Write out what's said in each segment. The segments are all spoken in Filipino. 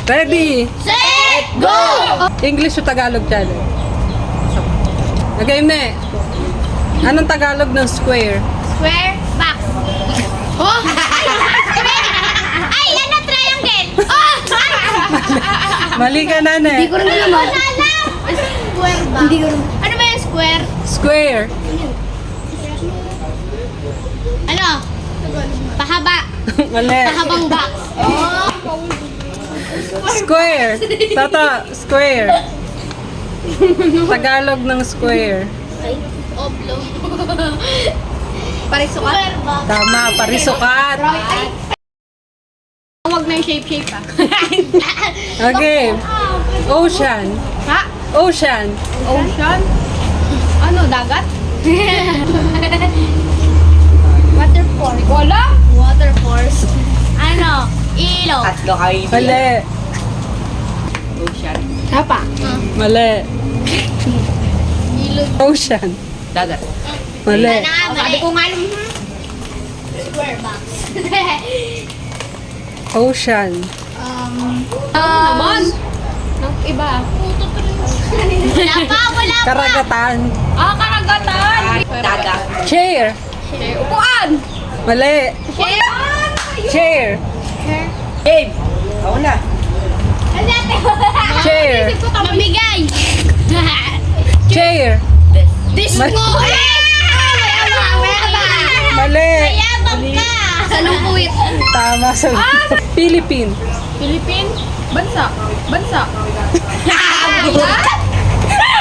Ready? Set, go! English o Tagalog challenge? Okay, me. Anong Tagalog ng square? Square, box. Oh! Ay, ano, triangle? Oh! Mali ka na, ne. Hindi ko rin alam. Square box. Hindi ko rin. Ano ba yung square? Square. Ano? Pahaba. Mali. Pahabang box. Oh! Square. Tata, square. Tagalog ng square. Oblong. Parisukat. Square box. Tama, parisukat. Huwag na yung shape ah. Okay. Ocean. Ha? Ocean. Ocean? Ano, dagat? Water force. Wala? Water force. Ano? Ilog. Tatlo kayo. Mali. Ocean. Apa? Mali. Ilog. Ocean. Dagat. Mali. Sabi ko nga alam. Square box. Ocean. Naman? Nang iba. Wala pa. Karagatan. Karagatan. Dagat. Chair. Upuan. Mali. Chair. Game. Ako na. Chair. Mamigay. Chair. Disco. Mali. Mayabang ka. Salong puwit. Tama sa Philippine. Philippine? Bansa. Bansa.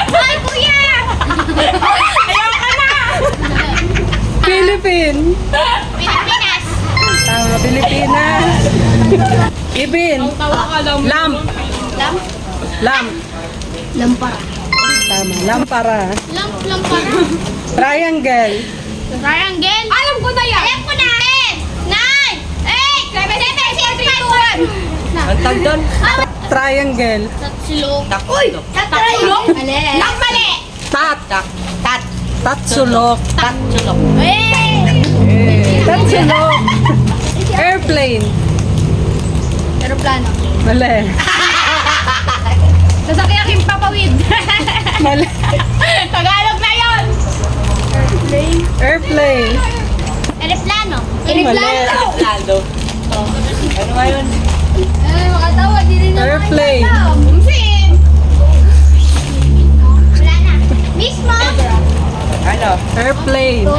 Ay, kuya. Philippine. Pilipinas. Tama, Pilipinas. Ibin. Tawa ka lang. Lamp. Lamp. Lamp. Lampara. Tama, lampara. Lampara. Triangle. Triangle. Alam ko na yan. Alam ko na. 10, 9, 8, 7, 6, 5, 4. Ang tag doon. Triangle. Tatlo. Uy! Tatlo. Mali. Mali. Tat. Tat. Tatsulok. Tat. Sulok. Tatsulok. Airplane. Aeroplano. Mali. Sasakyan yung papawid. Mali. Tagalog na yun. Airplane. Aeroplano. Mali. Lalo. Ano nga yun? Ay, makatawa. Di rin naman. Airplane. Umsin. Wala na. Mismo. Ano? Airplane. O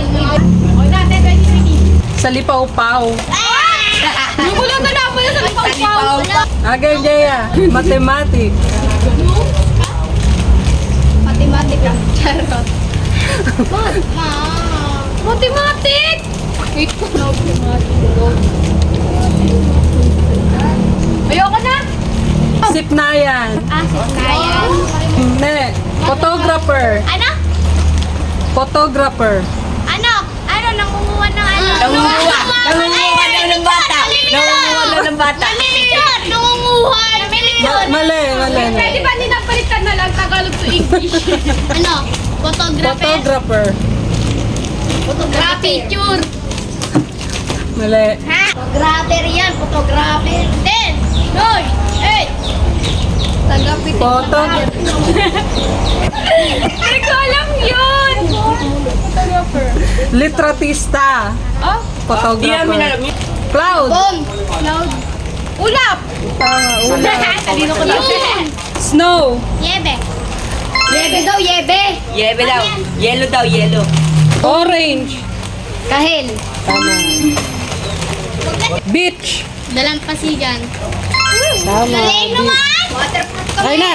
natin, 2020. Sa lipaw-paw. Yung ko lang na mo sa lipaw-paw. Agay, Jaya. Mathematics. Matematika. Charot. Matematik. Ayoko na. Sipnayan. Kaya. Ne. Photographer. Ano? Photographer. Ano? Ano? Nangunguha ng ano? Nangunguha. Nangunguha daw ng bata. Nangunguha daw ng bata. Namilitod. Nangunguha. Namilitod. Mali, mali. Pwede ba ninapalitan na lang Tagalog to English? Ano? Photographer. Photographer. Picture. Mali. Ha? Photographer yan. Photographer. 10, 9, 8. Tanggapin. Photo. Hindi ko alam yun. Litratista. Oh? Di namin alam Photographer. yun. Cloud. Boom. Cloud. Ulap. Tama, una. Talino ko lang. Snow. Yebe. Yebe daw, yebe. Yebe daw. Yellow daw, yellow. Orange. Kahel. Tama. Beach. Dalampasigan. Tama. Galing Beach. naman. Waterproof kami. Okay na.